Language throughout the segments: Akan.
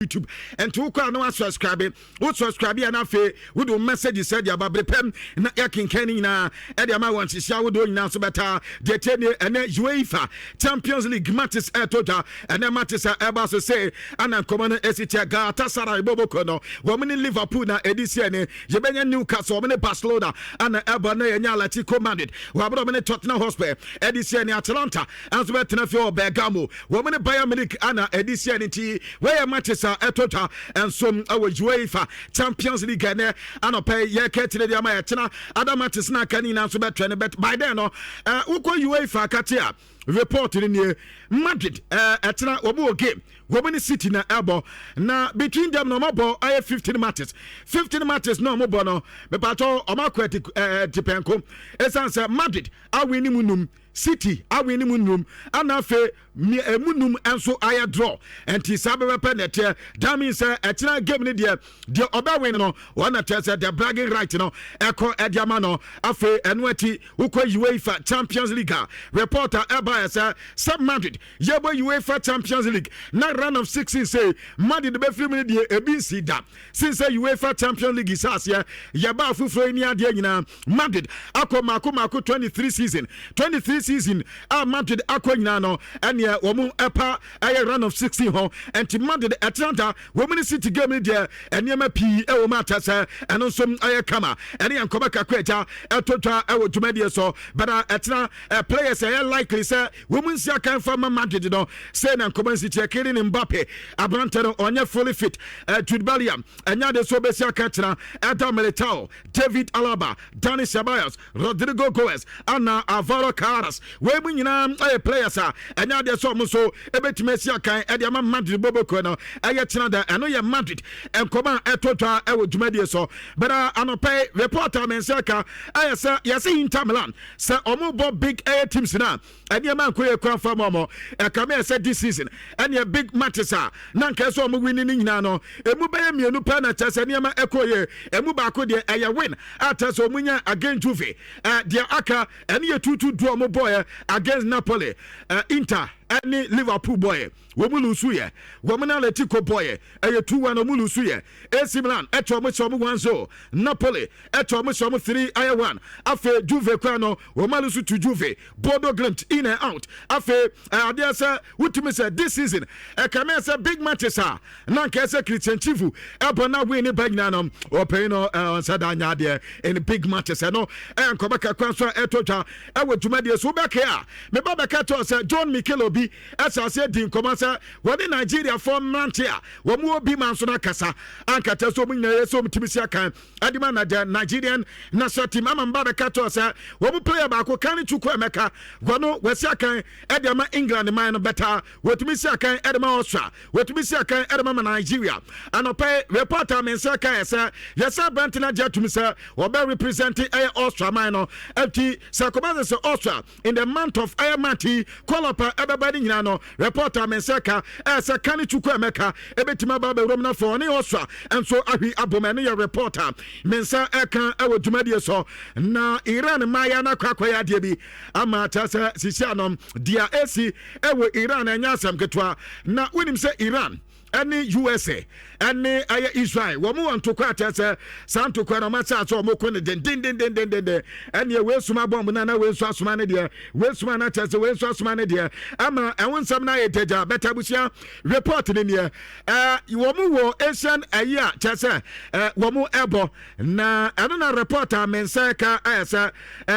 YouTube and to no subscribe and afe we do message said ya babrepem na yakin kani na ediama want to share do na so better the tenure and UEFA Champions League matches total and the matches eba so say and common SCT Galatasaray Boboko no women Liverpool na edition je benya Newcastle women Barcelona and eba na nya Atletico Madrid we abro Tottenham Hotspur edition Atalanta and so better for Bergamo women Bayern Munich and edition ti where matches total and some our UEFA Champions League and pay ye ketire dia ma yetena other matches na kanina so better but by then no UEFA katia report in Madrid etena obo game women city na elbow na between them no more I 15 matches no more no me pato o makweti tipenko esanse Madrid awini munum City awini munum anafe munum enso aya draw enti sabe penete that means etena game ni de oba win no wanna tell say the bragging right no eko ediama no afe enwati ukwa UEFA Champions League reporter eba say sub Madrid yebo UEFA Champions League na run of 16 say Madrid be free me de ebinsi da since UEFA Champions League is as yeba afufro ni ade nyina Madrid akoma 23 season Madrid akwa nyina no ene womu epa aye run of 16 ho and Madrid Atlanta women city game there enema pi e wo mata say eno som aye kama ene yankoba kakwaja etotwa e wo dwumade so but etna players are likely say women see kan for Madrid no say na nkoba city akiri ni Mbappe abrante no onye fully fit Jude Bellingham enya de so be see kan tena Eder Militao David Alaba Dani Ceballos Rodrigo Goes Ana Alvaro Carras we nyina aye players enya de so so ebetime sia kan e de Madrid boboko no aye tena da eno ye Madrid enkoma etotwa e wo dwumade so but anopai reporter men seka aye say yes Inter Milan say omo bo big air teams na ene man ko ye kwa fa momo e kama say this season ene big matches na nka so omo win ni nyina no emu be mienu pa na chese ene ma ekoye emu ba ko de aye win ata so munya against Juve de aka ene ye 2-2 draw omo boy against Napoli Inter any Liverpool boy womulusu ye womana Atletico boy 2-1 omulusu ye AC Milan etomo 1-0 Napoli etomo 3-1 afe Juve kwano womalusu to Juve Bodo Glimt in and out afe there say wutimi say this season kama say big matches na nka say Christian Chifu ebona win ni bagna no open no sadanya there in big matches no enkobaka kwanso etotwa ewo dwumade so beka me babeka to say John Mikel Obi asa say din komasa wodi Nigeria for Mantia wo mu obi manso na kasa ankata so munya yeso mtimisi akan adima na Nigerian national team amamba beka to say wo mu player ba ko kan chuku emeka gono wasi akan edema England man no better wotumisi akan edema Austria wotumisi akan edema Nigeria anope reporter men say kan say yesa bantina jatumisa wo be representing Austria man no ft sakomasa say Austria in the month of Ayamati qualify everybody nyina no reporter men say ka esa kan chuku emeka ebetima ba be romna for ne Austria and so ahi abomane ya reporter men say ekan ewo dwumade so na Iran maya na kwakwaya de bi ama ta say sisianom dia AC ewo Iran anya asam ketwa na wonim say Iran any USA any Israel wo mu want to kwata say santo kwa na masa so mo ko ne den any we suma bomb na we so asuma ne de we suma na tese we so asuma ne de ama ewonsam na yeteja beta busia report ne ne wo mu wo Asian aya tese wo mu ebo na eno na reporter men say ka asa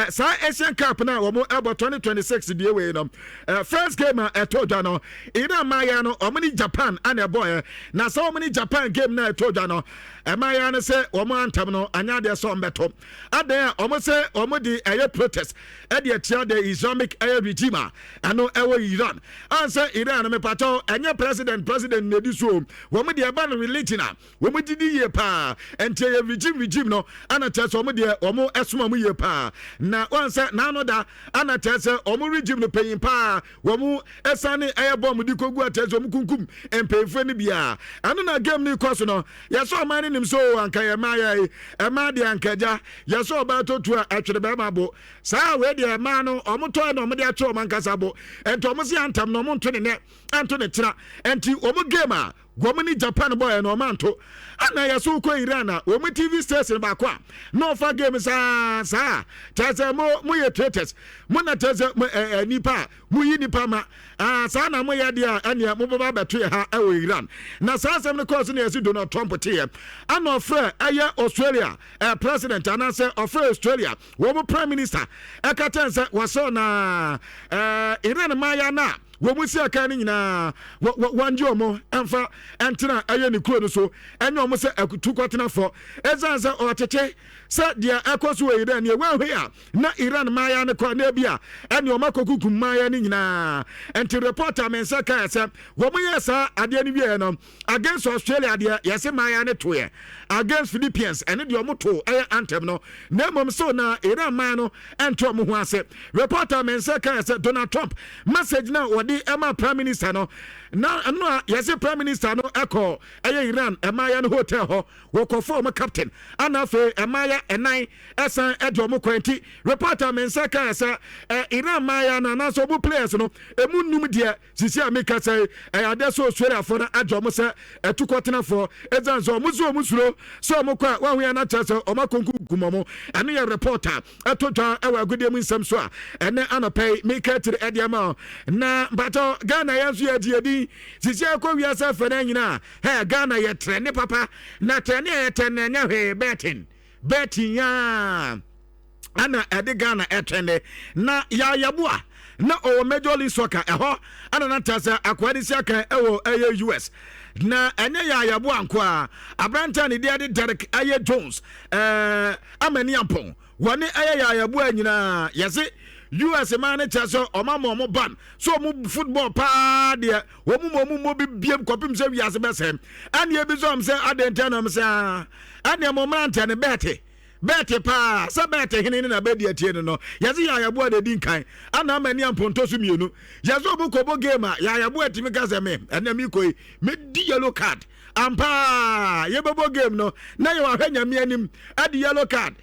sa Asian Cup na wo mu ebo 2026 de we no first game etoja no ina maya no omni Japan and boy na so many Japan game na etoja no emaya no say omo antam no anya de so mbeto adan omo say omo di protest e de tia the Islamic regime ano ewo Iran answer Iran me pato enye president ne di so omo de ban religion omo di ye pa ente regime no ana tell omo de omo esoma mu ye pa na answer na no da ana tell omo regime no pay pa omo esane bomb di kogu atell omo kunkum empefo ni bia ano na game ni course no yeso man nim so anka ye maya e ma de ankaja yeso ba to tu atwere be ma bo saa we de ma no omoto no mo de atwo man kasa bo ento mo si antam no mo nto ne ne anto ne tira enti omo game Gomini Japan boy no manto ana yaso ko Iran o mu TV station ba kwa no fa game sa tese mo ye traitors mo na tese nipa mo yi nipa ma sa na mo ye dia ania mo baba beto ha e wo Iran na sa asem ne course na yesi Donald Trump tie ana ofre aye Australia president ana se ofre Australia wo mo prime minister e ka tense waso na Iran ma ya na wo mu sia kan nyina wanje omo emfa entena aye ne kuro no so enye omo se akutu kwatena fo ezanza o tete se dia ekoso we Iran ne wa hwe a na Iran maya ne kwa na bia ene omo kokukum maya ne nyina enti reporter men se ka se wo mu yesa ade ne wie no against Australia ade yese maya ne toye against Philippines ene de omo to anthem no na mom so na Iran maya no ento omo ho ase reporter men se ka se Donald Trump message na Emma Prime Minister no na yes Prime Minister no echo Iran Emaya no hotel ho wo former captain anafe Emaya enan esan edomo kwanti reporter men say Iran Maya na so bu players no emu num de sisi ameka say adeso Australia for na adomo say etukotena for ezanzo musuro so mo kwa wa hu na chase o makonku gumomo ene ye reporter etotwa ewa godem nsem so a ene anopay meka tire ediama na bato Ghana yanzu ya diedi sisi akwa wiasa fana nyina he Ghana ye trene papa na trene ye trene nya he betting ya ana ede Ghana trene na ya yabua na o Major League Soccer eho ana na tasa akwadi sia kan ewo US na enye ya yabua nkwa abranta ne dia de Derek Aye Jones amani ampon woni aye ya yabua nyina yese US man chaso omamo ban so mu football pa de wo mu bi biem kopim se wiase besem ane e bi so am se adentanam se ane mo manta ne bete pa sa bete hene na bedi atie no yazi ya yabo de din kan ana mani amponto so mienu yazo bu kobo game ya yabo atimi kase me ane mi koi me di yellow card ampa ye bebo game no na ye wa hwanya mi anim adi yellow card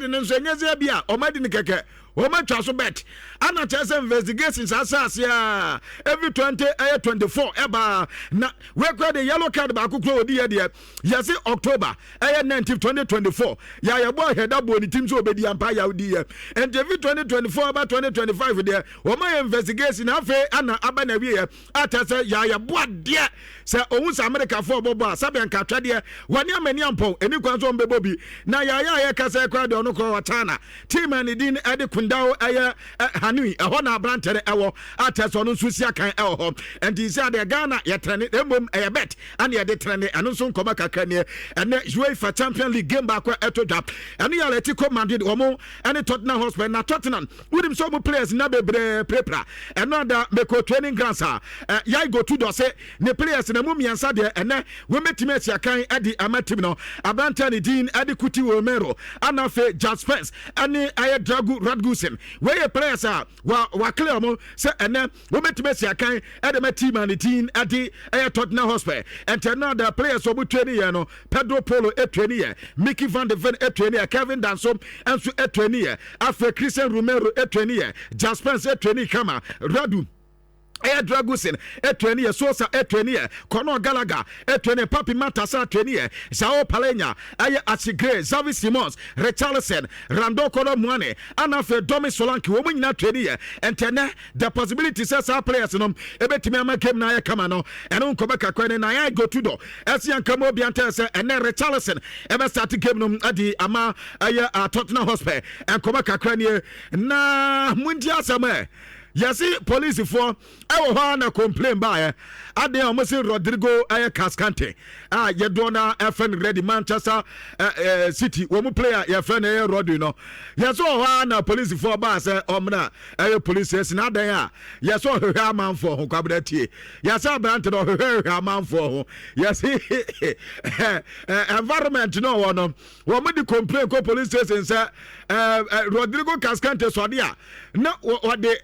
no nso nyeze bia o madi ne keke o ma twa so bet ana chese investigations asase ya every 24 eba na we kwa the yellow card ba kokro odi ye de yesi October 19 2024 ya yabo hedabo ni team so obedi ampa ya odi ye and every 2024 about 2025 de o ma investigation afa ana aba na wie atase ya yabo de se ohun sa America for bobo sabe nka twade wani amani ampon eni kwanzo mbebo bi na ya kasa kwa de ono ko watana team and din ade kundao aya hanui ehona na brantere ewo ateso no nsusia kan ewo ho and is the Ghana ye trene emom bet and ye de trene anu nso nkoma kakra ne ene UEFA Champions League game ba kwa etodwa ene ya Atletico Madrid omo ene Tottenham Hotspur na Tottenham wodim so mo players na bebre prepra eno da meko training grounds ya go to do say ne players na mu miansa de ene we metime asia kan edi amatim no abanta ne din edi kuti Romero anafe Jaspers ene aye Dragu Radgusen we players wa clear mo say ene we metime asia kan edi team and the team edi aye Tottenham Hotspur and another players obu training here no Pedro Polo training here Mickey van de Ven training here Kevin Danso enso training here afa Christian Romero training here Jaspers training kama Radu Dragusin, Etwenia, Sosa, Etwenia, Conor Gallagher, Etwenia, Papi Matasa, Etwenia, Sao Palenya, Aya Asigre, Zavi Simons, Richarlison, Rando Kono Mwane, Anafe Domi Solanki, woman in Etwenia, and Tene, the possibility says our players, Ebetimama came Naya Kamano, and Unkobaka Kwen, and I go to do, Asian Kamo Biantasa, and then Richarlison, ever started game Adi Ama, Aya Tottenham Hotspur, and Kobaka Kwen, na Mundia Same. Yasi police for ewo ho na complain ba ade almost Rodrigo Cascante ye dona FN ready Manchester City wo mu player ye friend Rodri no yeso ho na police for ba say omna police na dan yeso hwe man for ho kwabra tie yasa brand no hwe man for ho yesi environment no wono wo mu di complain ko police station say Rodrigo Cascante so dia na wo de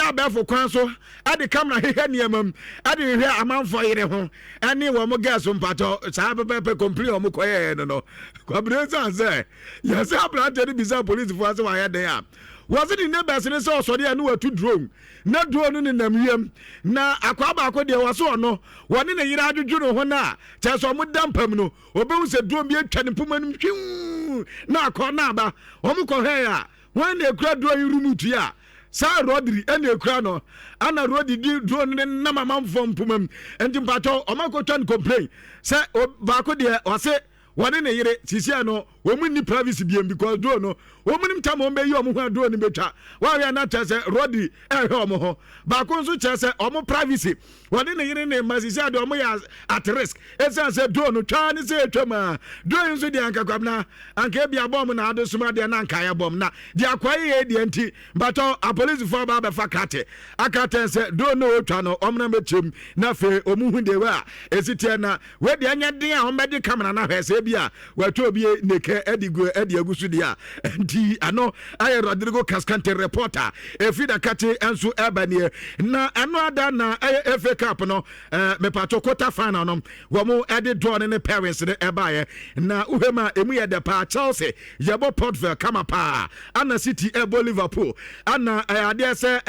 ya befo kwan so ade camera hehe niamam ade hwe amanfo yere ho ene wo mo gas mpato saa pepe complete o mo koye no kwabreza say yes abrante ni bisa police fo ase wa ya den a was it the neighbors ni so so de na watu drone na drone ni namyam na akwa ba akọ de waso no woni na yira adwudwu ho na che so mo dampam no obehu se drone bi atwa ne poma no hwim na akọ na aba o mo ko he a wan na ekura drone rumutu a sa rodri ene ekura no ana rodi di drone ne na mamamfo mpomam enti mpacho o makotwa ne complain se ba akọ de wase wani ne yire sisia no wo mu ni privacy biem because do no wo mu nim tam o be yi o mu ho do ni betwa wa we na chese rodi ehwe o mu ho ba ko nso chese o mu privacy wani ne yire ne masisia do o mu ya at risk esa se do no twa ni se twama do nso di anka kwabna anka bia bom na ado suma de na anka ya bom na di akwaye de anti bato a police for ba be fa kate akate se do no otwa no o mu na betwem na fe o mu hu de wa esitie na we de anya den a o me de camera na hwese bia wato bi neke edigo agusu dia nti ano aye Rodrigo Cascante reporter efida kate enso ebanie na ano ada na aye FA Cup no me pato quarter final no wo mo ede draw ne parents ne ebaye na uhema emu ye de pa Chelsea yebo Portville kama pa ana City ebo Liverpool ana ade se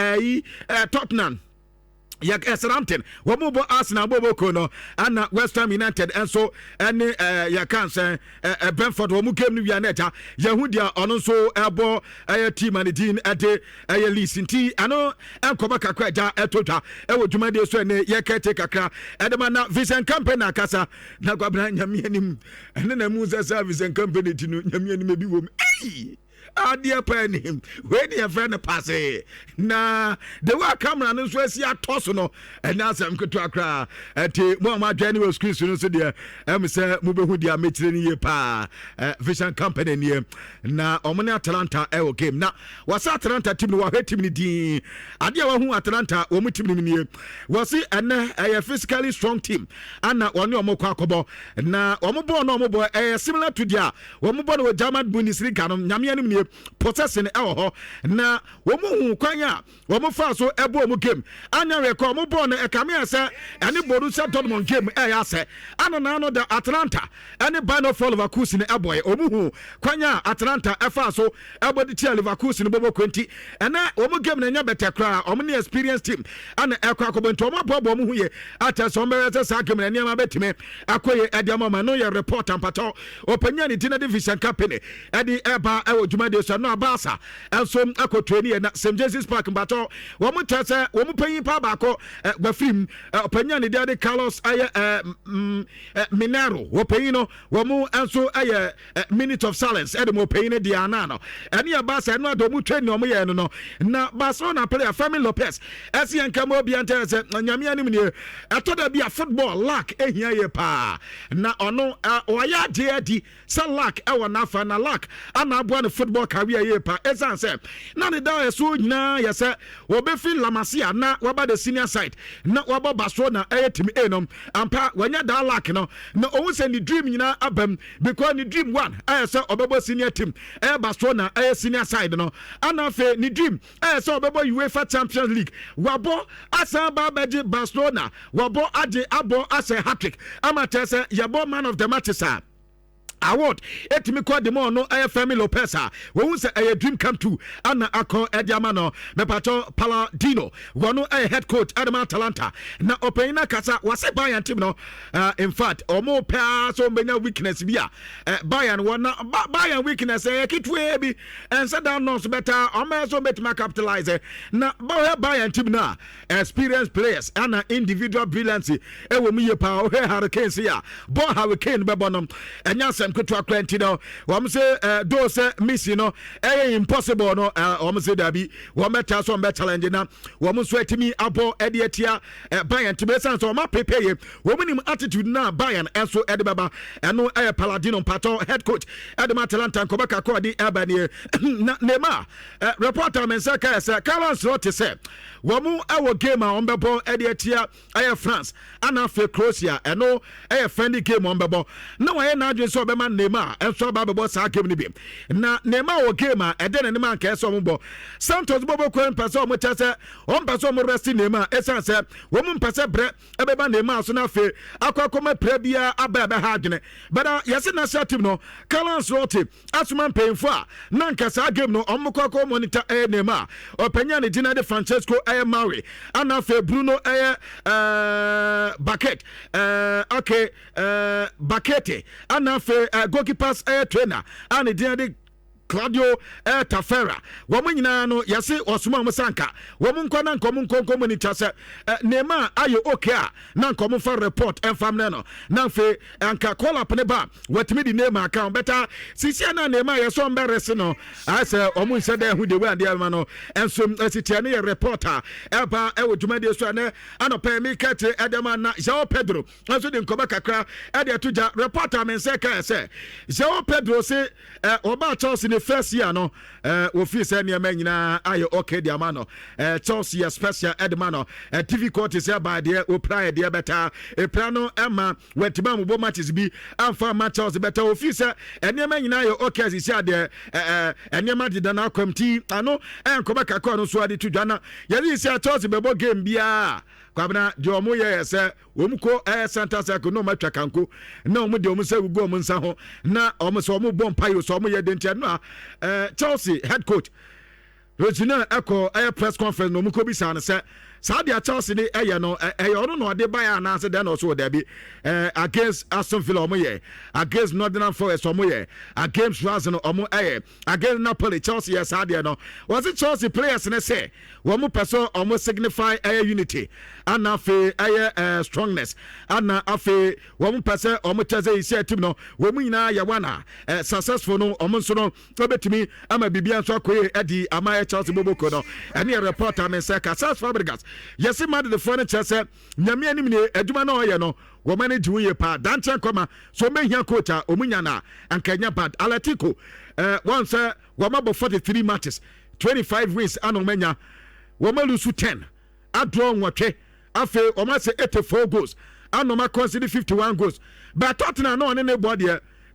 Tottenham yak Southampton wo mo bo Arsenal bo kono ana West Ham United enso ene yakanse Brentford wo mo game no wianeta yahu dia ono so ebo team and din ade lisinti ano enkoba kakra ja etotwa ewo dwumade so ene yakete kakra edema na Vincent Company akasa na kwabra nyame anim ene na mu za Vincent Company tinu nyame anim bi wo adia pen we dey friend pass na the way camera no so asia toss no and asem keto akra enti mo ma dwani we screen so no so dey em say mo behu dia metire ni ye pa Vision Company ni na omone Atlanta e game na wasa Atlanta team no wa team ni din adia wa hu Atlanta wo mu team ni wasi ene a physically strong team ana woni omokọ akobo na omobo na omobo similar to dia omobo no German Bundesliga no nyame anim possessing ho na wo mu hu kwanya wo mu fa so ebo mu game anya record mu ball na ekame ase ene Borussia Dortmund game ya se ana na no da Atlanta ene Bayern Leverkusen eboy o mu hu kwanya Atlanta efa so ebo di tia Leverkusen bobo kwenti ene wo mu game na nya better kra o mu ne experience team ana ekwa akobento o mabobo mu hu ye ata so mbere sa game na ne ma betime akoye ede mama no ye report ampato opanya ni tina division company ede eba e de so no abasa enso akotreni na St Jesus Park mbato wo mu tese wo mu panyin pa ba ko gbafim opanya ne de Carlos aye Minero wo panyin no wo mu enso aye minute of silence e de mo panyin de ana no ene abasa no ado mu twani o mu ye no na Barcelona player Fermin Lopez esien kama obi antese nyame anim ne atoda bia football lack ehia ye pa na ono oya de sa lack e wona fa na lack ana abo na football career ye pa esanse na ne da so nyina yese wo be fi La Masia na waba the senior side na waba Barcelona team A no ampa wanya da lack no na owu se ni dream nyina abam because ni dream one ayese obebo senior team Barcelona senior side no ana fe ni dream ayese obebo UEFA Champions League wabo asa ba beji Barcelona wabo ade abo ase hat-trick amatese yabo man of the match sir award etimi kwa de mo no Fermin Lopez wo hu se dream come true ana akọ ediama no mepato Paladino wono head coach Adama Atalanta na opena kasa wase Bayern team no in fact omo pa so benya weakness bia Bayern wona Bayern weakness kitwe bi and set down no so better omo so betima capitalize na Bayern team na experienced players ana individual brilliance wo mu ye pa Hurricanes ya bo Hurricane bebonom enya kutu akwenti no wam se do se missy no impossible no wam se dabi wam meta so mbe challenge na wam so atimi abo ede atia Bayern to be sense o ma prepare wam nim attitude na Bayern enso ede baba eno Paladino pato head coach Adama Atalanta kobaka ko di Albania na Neymar reporter men say Carlos Rote say wɔn ɛwɔ game a wɔn bɛbɔ ɛde atia ɛyɛ France ana afei Croatia ɛno ɛyɛ friendly game wɔn bɛbɔ na wɔyɛ n'adwene sɛ ɔbɛma Neymar ɛnso aba bɛbɔ saa game no bi na Neymar wɔ game a ɛde n'anim anka ɛsɛ wɔn bɔ Santos bɔbɔ kwan mpɛ sɛ wɔn kyɛ sɛ wɔn mpɛ sɛ wɔn rɛsti Neymar ɛsan sɛ wɔn mpɛ sɛ brɛ ɛbɛba Neymar so na afei akɔ akɔma pira biara aba ɛbɛha adwene bɛda yɛsɛ national team no Carlos Rote asoma mpanyinfo a na nka saa game no ɔmo kɔ akɔ monitor ɛyɛ Neymar ɔpanya ne gyina de Francesco ɛyɛ Mauri ana afei Bruno ɛyɛ Bucket Bakete ana afei goalkeepers ɛyɛ trainer ana gyina de Claudio Tafera wɔn nyinaa no yɛse ɔsoma wɔn sanka wɔn nkɔ na nkɔm nkɔnkɔn mu ni kyɛ sɛ Neymar ayɛ okay a na nkɔm fa report ɛnfam ne no na afei anka call up ne ba wɔtumi di Neymar account bɛta sisi na Neymar yɛ so ɔmbɛrɛse no ayɛ sɛ wɔn nhyɛ dɛ ɛho de wɛ adeɛ ma no ɛnso ɛsitia ne yɛ reporter ɛba ɛwɔ dwumadie so ɛnɛ anɔpɛ mi kɛte ɛdɛm na João Pedro ɛnso de nkɔmɔ kakra ɛde ɛto gya reporter mi nsɛ kaa sɛ João Pedro se ɔbaa Chelsea ne first year no office nneɛma nyinaa ayɛ okay de ama no Chelsea special edema no difficulties by the opra de beta epra no ema wetima mo matches bi amfa ma Chelsea beta office nneɛma nyinaa ayɛ okay sisi ade nneɛma de na committee ano enkoba kakọ no so ade to dwana yɛde sisi Chelsea bɛbɔ game bia kwabena de omo yɛ sɛ omu ko center circle no matwa kanko na omu de omu sɛ gugu omu nsa ho na omu sɛ omu bɔ mpayo so omu yɛ dentia no Chelsea head coach Regina Echo press conference no omu ko bi sa ne sɛ Sadia Chelsea ni no ono no de buy na se den also there be against Aston Villa omo ye against Northern Forest omo ye against Arsenal omo against Napoli Chelsea yes Sadia no was it Chelsea players ne say omo person omo signify unity and afi strongness and afi omo person omo tese isi team no omo nyina ye wana successful no omo so no obetimi ama bibia so akoye edi ama Chelsea boboko no ene reporter men say Casas Fabregas yes mad the furniture say nyame anim ne aduma na oye no wo manage we pa danche koma so mehia coach a omunya na ankanya bad Atletico once wo mabo 43 matches 25 wins anomanya wo malusu 10 adraw nwotwe afi o ma say 84 goals anoma concede 51 goals but Tottenham no ne body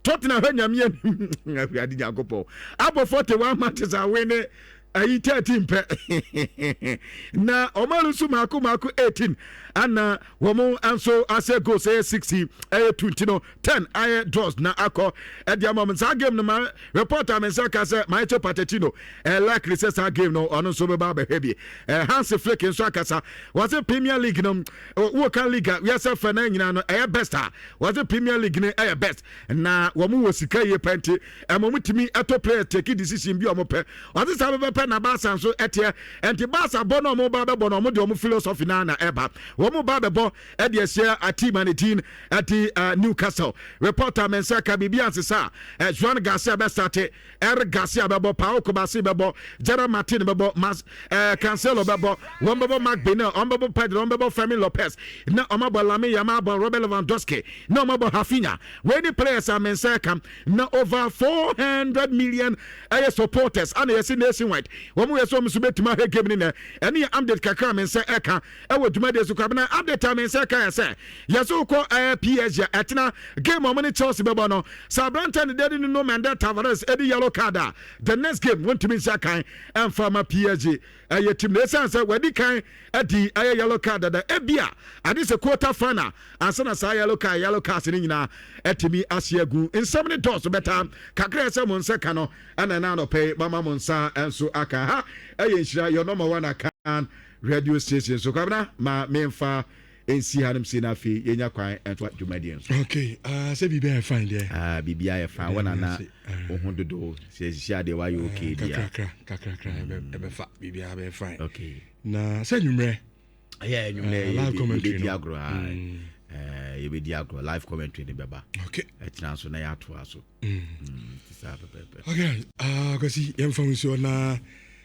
Tottenham ha nyame anim adi nyakopo abo 41 matches a win ayi 13 pe na omalusu mako 18 ana womo anso ase go say 60 20 no 10 aye draws na akọ e mom sa game no ma reporter men say ka say Maestro Pochettino likely say sa game no ono so be ba heavy Hans Flick nso akasa was it Premier League no wo kan league yes fa na nyina no best was it Premier League no best na womo wo sika ye penti mom timi eto player take decision bi omo pe was it sa be na Barca so etie enti Barca bono mo ba be bono mo de omo philosophy na eba womo ba be bo e de share a team and team at Newcastle reporter men say ka bibia ansesa Juan Garcia be start Eric Garcia be bo Pau Kobasi be bo Gerard Martin be bo Cancelo be bo won be bo Mark Bena on be bo Pedro on be bo Fermin Lopez na omabo Lami Yamal Robert Lewandowski na omabo Rafinha when the players are men say come na over 400 million supporters and yes nationwide womo yeso msubetima he game ni na ene update kakra men say eka e wo dwumade so kwa na update men say kan say yeso ko PSG etna game o mani Chelsea bebo no Sabrantan de no Manda Tavares edi yellow card the next game won to me say kan and farmer PSG team na say wadi kan edi yellow card da ebia ade se quarter final ansana say yellow card ni nyina etimi asiagu in so many doors better kakra say mon say kan no ana na no pay mama mon sa enso aka ha nhyira your number one akan radio station so kabna ma memfa ensi hanum si na fi yenya kwan entwa dwumadien okay say bibia fine there bibia fine wana na ohododo se ade wa you okay dia kakra be fa bibia be fine okay na say nwumre nwumre live commentary no agro you be diagro live commentary ni beba okay etina so na ya to aso okay kasi yemfa nso na